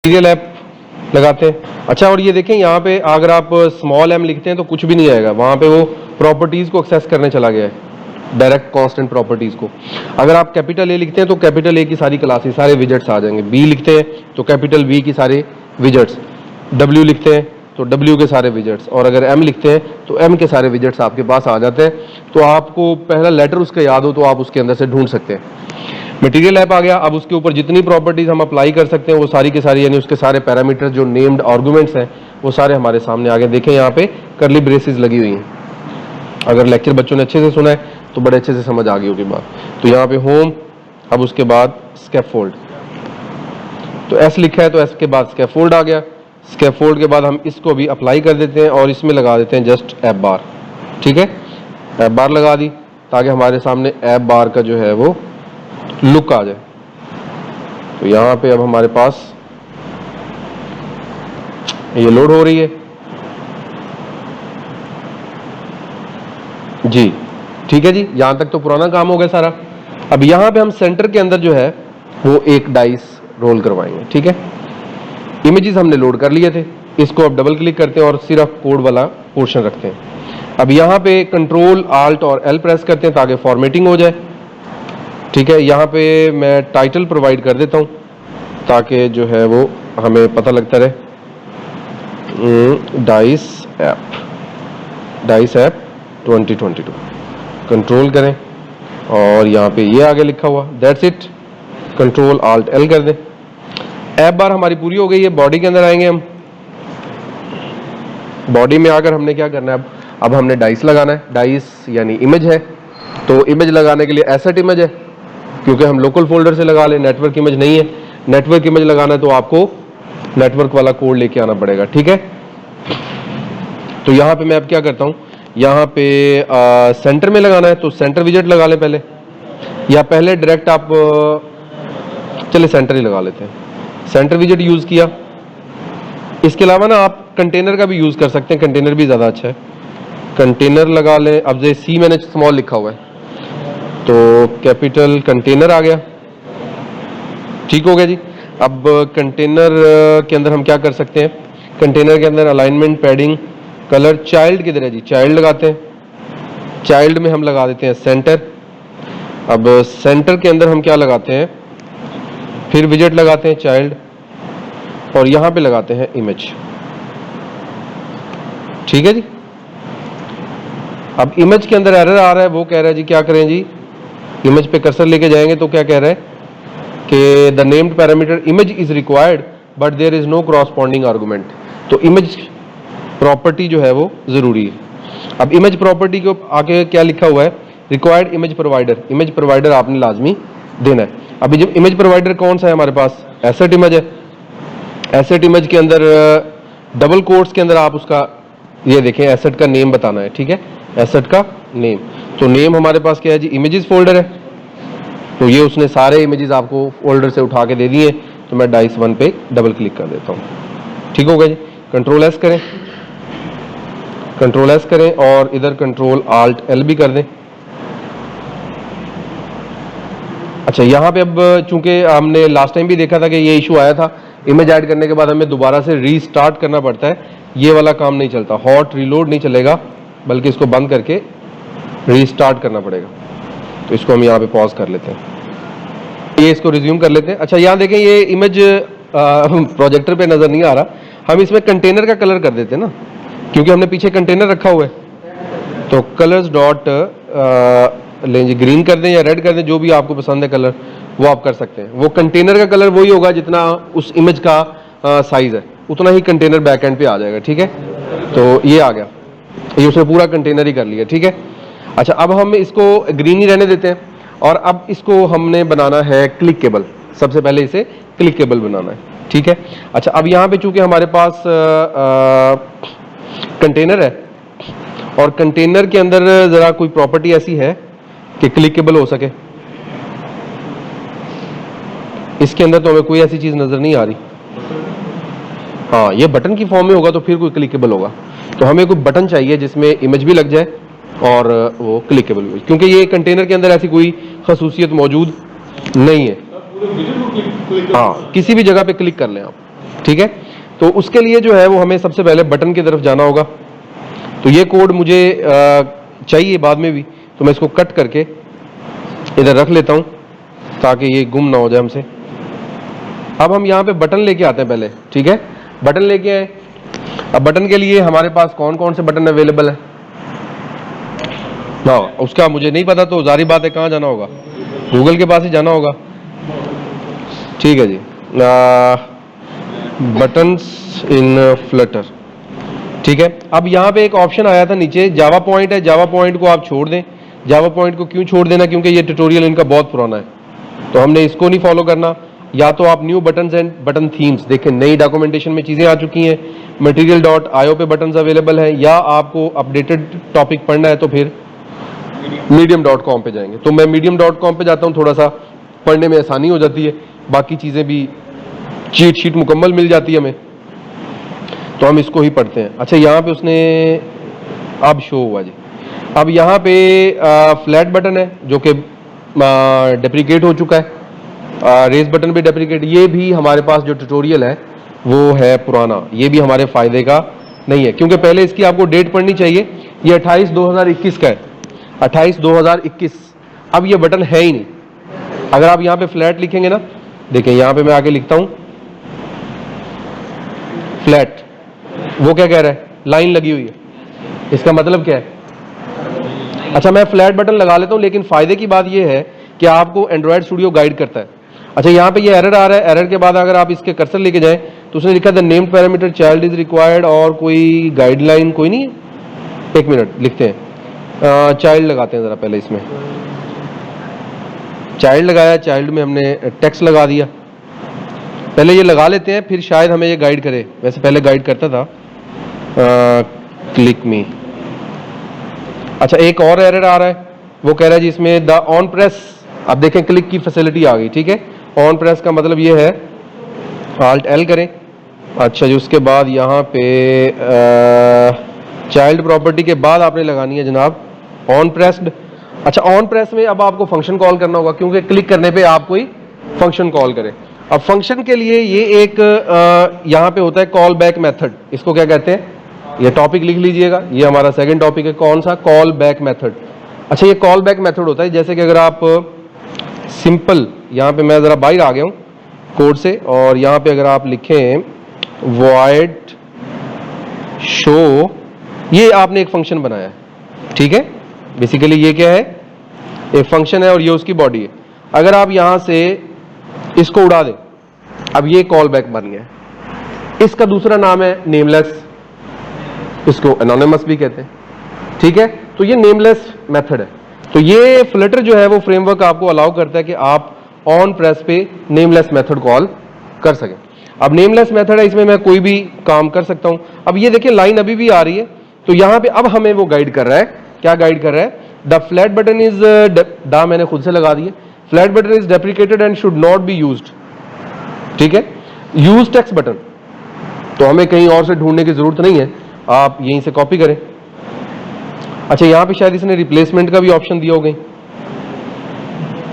Material app लगाते हैं। अच्छा, और ये देखें यहाँ पे अगर आप स्मॉल m लिखते हैं तो कुछ भी नहीं आएगा, वहाँ पे वो प्रॉपर्टीज़ को एक्सेस करने चला गया है, डायरेक्ट कांस्टेंट प्रॉपर्टीज़ को। अगर आप कैपिटल A लिखते हैं तो कैपिटल A की सारी क्लासेस, सारे विजेट्स आ जाएंगे। B लिखते हैं तो कैपिटल B की सारे विजेट्स, W लिखते हैं तो W के सारे विजेट्स, और अगर M लिखते हैं तो M के सारे विजेट्स आपके पास आ जाते हैं। तो आपको पहला लेटर उसका याद हो तो आप उसके अंदर से ढूंढ सकते हैं। मटेरियल ऐप आ गया। अब उसके ऊपर जितनी प्रॉपर्टीज हम अप्लाई कर सकते हैं वो सारी के सारी, यानी उसके सारे पैरामीटर्स जो नेम्ड आर्गुमेंट्स हैं वो सारे हमारे सामने आ गए। देखें यहाँ पे करली ब्रेसेस लगी हुई हैं। अगर लेक्चर बच्चों ने अच्छे से सुना है तो बड़े अच्छे से समझ आ गई होगी बात। तो यहाँ पे होम, अब उसके बाद स्कैफोल्ड, तो एस लिखा है तो एस के बाद स्कैफोल्ड आ गया। स्कैफोल्ड के बाद हम इसको भी अप्लाई कर देते हैं और इसमें लगा देते हैं जस्ट ऐप बार। ठीक है, ऐप बार लगा दी ताकि हमारे सामने ऐप बार का जो है वो लुक आ जाए। तो यहाँ पे अब हमारे पास ये लोड हो रही है जी। ठीक है जी, यहां तक तो पुराना काम हो गया सारा। अब यहां पे हम सेंटर के अंदर जो है वो एक डाइस रोल करवाएंगे। ठीक है, इमेजेस हमने लोड कर लिए थे, इसको अब डबल क्लिक करते हैं और सिर्फ कोड वाला पोर्शन रखते हैं। अब यहाँ पे कंट्रोल आल्ट और एल प्रेस करते हैं ताकि फॉर्मेटिंग हो जाए। ठीक है, यहाँ पे मैं टाइटल प्रोवाइड कर देता हूँ ताकि जो है वो हमें पता लगता रहे, डाइस ऐप 2022। कंट्रोल करें और यहाँ पे ये आगे लिखा हुआ, that's it. Control alt L कर दें। ऐप बार हमारी पूरी हो गई है। बॉडी के अंदर आएंगे हम। बॉडी में आकर हमने क्या करना है, अब हमने डाइस लगाना है। डाइस यानी इमेज है, तो इमेज लगाने के लिए एसेट इमेज है, क्योंकि हम लोकल फोल्डर से लगा लें, नेटवर्क इमेज नहीं है। नेटवर्क इमेज लगाना है तो आपको नेटवर्क वाला कोड लेके आना पड़ेगा। ठीक है, तो यहाँ पे मैं अब क्या करता हूँ, यहाँ पे सेंटर में लगाना है तो सेंटर विजेट लगा लें पहले, या पहले डायरेक्ट आप चले सेंटर ही लगा लेते हैं। सेंटर विजेट यूज किया। इसके अलावा ना आप कंटेनर का भी यूज कर सकते हैं, कंटेनर भी ज्यादा अच्छा है। कंटेनर लगा लें। अब जैसे सी मैंने स्मॉल लिखा हुआ है तो कैपिटल कंटेनर आ गया। ठीक हो गया जी। अब कंटेनर के अंदर हम क्या कर सकते हैं, कंटेनर के अंदर अलाइनमेंट, पैडिंग, कलर, चाइल्ड किधर है जी, चाइल्ड लगाते हैं। चाइल्ड में हम लगा देते हैं सेंटर। अब सेंटर के अंदर हम क्या लगाते हैं, फिर विजेट लगाते हैं चाइल्ड, और यहां पे लगाते हैं इमेज। ठीक है जी। अब इमेज के अंदर एरर आ रहा है, वो कह रहा है जी क्या करें जी, इमेज पे कर्सर लेके जाएंगे तो क्या कह रहा है कि the named parameter image is required but there is no corresponding argument. तो इमेज प्रॉपर्टी जो है वो जरूरी है। अब इमेज प्रॉपर्टी को आगे क्या लिखा हुआ है, required image provider. Image provider आपने लाजमी देना है। अभी जब इमेज प्रोवाइडर कौन सा है हमारे पास, एसेट इमेज है। एसेट इमेज के अंदर डबल कोट्स के अंदर आप उसका ये देखें एसेट का नेम बताना है। ठीक है, एसेट का नेम, तो नेम हमारे पास क्या है जी, इमेजेस फोल्डर है। तो ये उसने सारे इमेजेस आपको फोल्डर से उठा के दे दिए। तो मैं डाइस 1 पे डबल क्लिक कर देता हूँ। ठीक हो गया जी। कंट्रोल एस करें, कंट्रोल एस करें और इधर कंट्रोल आल्ट एल भी कर दें। अच्छा, यहाँ पे अब चूंकि हमने लास्ट टाइम भी देखा था कि ये इशू आया था, इमेज ऐड करने के बाद हमें दोबारा से रीस्टार्ट करना पड़ता है। ये वाला काम नहीं चलता, हॉट रीलोड नहीं चलेगा, बल्कि इसको बंद करके रीस्टार्ट करना पड़ेगा। तो इसको हम यहाँ पे पॉज कर लेते हैं, ये इसको रिज्यूम कर लेते हैं। अच्छा, यहाँ देखें ये इमेज प्रोजेक्टर पे नजर नहीं आ रहा, हम इसमें कंटेनर का कलर कर देते हैं ना, क्योंकि हमने पीछे कंटेनर रखा हुआ है। तो कलर्स डॉट लेंगे, ग्रीन कर दें या रेड कर दें, जो भी आपको पसंद है कलर वो आप कर सकते हैं। वो कंटेनर का कलर वही होगा जितना उस इमेज का साइज है, उतना ही कंटेनर बैक एंड पे आ जाएगा। ठीक है, तो ये आ गया, ये उसने पूरा कंटेनर ही कर लिया। ठीक है। अच्छा, अब हम इसको ग्रीन ही रहने देते हैं और अब इसको हमने बनाना है क्लिकेबल। सबसे पहले इसे क्लिकेबल बनाना है। ठीक है। अच्छा, अब यहाँ पे चूंकि हमारे पास कंटेनर है और कंटेनर के अंदर जरा कोई प्रॉपर्टी ऐसी है कि क्लिकेबल हो सके, इसके अंदर तो हमें कोई ऐसी चीज नजर नहीं आ रही। हाँ, ये बटन की फॉर्म में होगा तो फिर कोई क्लिकेबल होगा। तो हमें कोई बटन चाहिए जिसमें इमेज भी लग जाए और वो क्लिकेबल भी, क्योंकि ये कंटेनर के अंदर ऐसी कोई खसूसियत मौजूद नहीं है। हाँ, किसी भी जगह पे क्लिक कर लें आप, ठीक है। तो उसके लिए जो है वो हमें सबसे पहले बटन की तरफ जाना होगा। तो ये कोड मुझे चाहिए बाद में भी, तो मैं इसको कट करके इधर रख लेता हूं ताकि ये गुम ना हो जाए हमसे। अब हम यहाँ पे बटन लेके आते हैं पहले, ठीक है, बटन लेके आए। अब बटन के लिए हमारे पास कौन कौन से बटन अवेलेबल है, हाँ उसका मुझे नहीं पता, तो जारी बात है कहाँ जाना होगा, गूगल के पास ही जाना होगा। ठीक है जी, बटन्स इन फ्लटर, ठीक है। अब यहाँ पे एक ऑप्शन आया था नीचे, जावा पॉइंट है, जावा पॉइंट को आप छोड़ दें। जावा पॉइंट को क्यों छोड़ देना, क्योंकि ये ट्यूटोरियल इनका बहुत पुराना है, तो हमने इसको नहीं फॉलो करना। या तो आप new buttons and button themes देखें, नई डॉक्यूमेंटेशन में चीज़ें आ चुकी हैं, material.io पे बटन्स अवेलेबल हैं, या आपको अपडेटेड टॉपिक पढ़ना है तो फिर medium.com पे जाएंगे। तो मैं medium.com पे जाता हूँ, थोड़ा सा पढ़ने में आसानी हो जाती है, बाकी चीज़ें भी चीट शीट मुकम्मल मिल जाती है हमें, तो हम इसको ही पढ़ते हैं। अच्छा यहाँ पे उसने अब शो हुआ जी। अब यहाँ पे फ्लैट बटन है जो कि डेप्रिकेट हो चुका है, रेस बटन भी डेप्रिकेट, ये भी हमारे पास जो ट्यूटोरियल है वो है पुराना, ये भी हमारे फायदे का नहीं है, क्योंकि पहले इसकी आपको डेट पढ़नी चाहिए। ये 28/2021 का है, 28/2021। अब ये बटन है ही नहीं। अगर आप यहाँ पे फ्लैट लिखेंगे ना, देखें यहाँ पे मैं आके लिखता हूँ फ्लैट, वो क्या कह रहा है, लाइन लगी हुई है, इसका मतलब क्या है। अच्छा मैं फ्लैट बटन लगा लेता हूँ, लेकिन फायदे की बात यह है कि आपको एंड्रॉयड स्टूडियो गाइड करता है। अच्छा यहाँ पे ये एरर आ रहा है, एरर के बाद अगर आप इसके कर्सर लेके जाएं तो उसने लिखा the named parameter child is required, और कोई गाइडलाइन कोई नहीं है। एक मिनट लिखते हैं, चाइल्ड लगाते हैं जरा पहले, इसमें चाइल्ड लगाया, चाइल्ड में हमने टेक्स्ट लगा दिया, पहले ये लगा लेते हैं फिर शायद हमें ये गाइड करे, वैसे पहले गाइड करता था। क्लिक मी। अच्छा एक और एरर आ रहा है, वो कह रहा है जी इसमें द ऑन प्रेस, अब देखें क्लिक की फैसिलिटी आ गई, ठीक है। ऑन प्रेस का मतलब ये है Alt L करें। अच्छा जी उसके बाद यहाँ पे चाइल्ड प्रॉपर्टी के बाद आपने लगानी है जनाब ऑन प्रेस्ड। अच्छा ऑन प्रेस में अब आपको फंक्शन कॉल करना होगा, क्योंकि क्लिक करने पे आप कोई फंक्शन कॉल करें। अब फंक्शन के लिए ये एक यहाँ पे होता है कॉल बैक मेथड, इसको क्या कहते हैं, ये टॉपिक लिख लीजिएगा, ये हमारा सेकंड टॉपिक है, कौन सा, कॉल बैक मेथड। अच्छा ये कॉल बैक मेथड होता है, जैसे कि अगर आप सिंपल, यहाँ पे मैं जरा बाहर आ गया हूँ कोड से, और यहाँ पे अगर आप लिखें void show, ये आपने एक फंक्शन बनाया है, ठीक है। बेसिकली ये क्या है, एक फंक्शन है और ये उसकी बॉडी है। अगर आप यहाँ से इसको उड़ा दें, अब ये कॉल बैक बन गया। इसका दूसरा नाम है नेमलेस, इसको एनोनिमस भी कहते हैं, ठीक है। तो ये नेमलेस मेथड है। तो ये फ्लटर जो है वो फ्रेमवर्क आपको अलाउ करता है कि आप ऑन प्रेस पे नेमलेस मेथड कॉल कर सकें। अब नेमलेस मेथड है, इसमें मैं कोई भी काम कर सकता हूं। अब ये देखिए लाइन अभी भी आ रही है, तो यहां पे अब हमें वो गाइड कर रहा है, क्या गाइड कर रहा है, the flat button is the मैंने खुद से लगा दिए, flat button is deprecated and should not be used, ठीक है। यूज टेक्स्ट बटन, तो हमें कहीं और से ढूंढने की जरूरत नहीं है, आप यहीं से कॉपी करें। अच्छा यहाँ पे शायद इसने रिप्लेसमेंट का भी ऑप्शन दिया हो गई,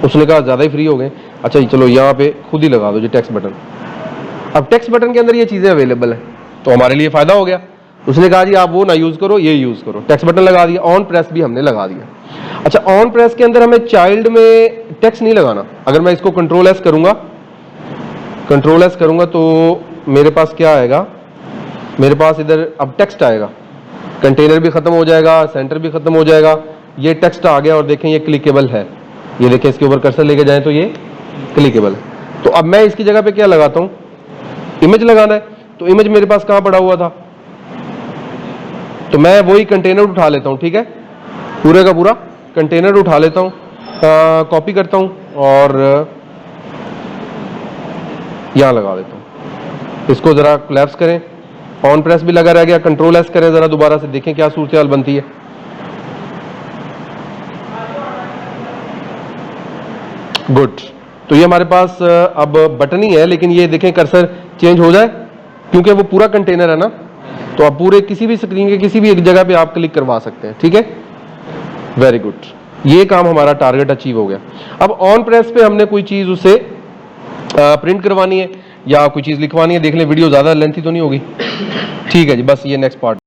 उसने कहा ज्यादा ही फ्री हो गए। अच्छा चलो यहाँ पे खुद ही लगा दो जी टेक्स्ट बटन। अब टेक्स्ट बटन के अंदर ये चीजें अवेलेबल है, तो हमारे लिए फायदा हो गया। उसने कहा जी आप वो ना यूज करो, ये यूज करो, टेक्स्ट बटन लगा दिया, ऑन प्रेस भी हमने लगा दिया। अच्छा ऑन प्रेस के अंदर हमें चाइल्ड में टेक्स्ट नहीं लगाना। अगर मैं इसको कंट्रोल एस करूंगा तो मेरे पास क्या आएगा, मेरे पास इधर अब टेक्स्ट आएगा, कंटेनर भी खत्म हो जाएगा, सेंटर भी खत्म हो जाएगा, ये टेक्स्ट आ गया, और देखें ये क्लिकेबल है, ये देखें इसके ऊपर कर्सर लेके जाएं तो ये क्लिकेबल है। तो अब मैं इसकी जगह पे क्या लगाता हूं, इमेज लगाना है, तो इमेज मेरे पास कहां पड़ा हुआ था, तो मैं वही कंटेनर उठा लेता हूं, ठीक है, पूरे का पूरा कंटेनर उठा लेता हूं, कॉपी करता हूं और यहां लगा देता हूं। इसको जरा कोलैप्स करें, ऑन प्रेस भी लगा रह गया, कंट्रोल एस करें जरा दोबारा से, देखें क्या सूरत हाल बनती है। गुड, तो ये हमारे पास अब बटन ही है, लेकिन ये देखें कर्सर चेंज हो जाए, क्योंकि वो पूरा कंटेनर है ना, तो आप पूरे किसी भी स्क्रीन के किसी भी एक जगह पे आप क्लिक करवा सकते हैं, ठीक है। वेरी गुड, ये काम हमारा टारगेट अचीव हो गया। अब ऑन प्रेस पे हमने कोई चीज उसे प्रिंट करवानी है, या कोई चीज़ लिखवानी है देख लें, वीडियो ज़्यादा लेंथी तो नहीं होगी। ठीक है जी, बस ये नेक्स्ट पार्ट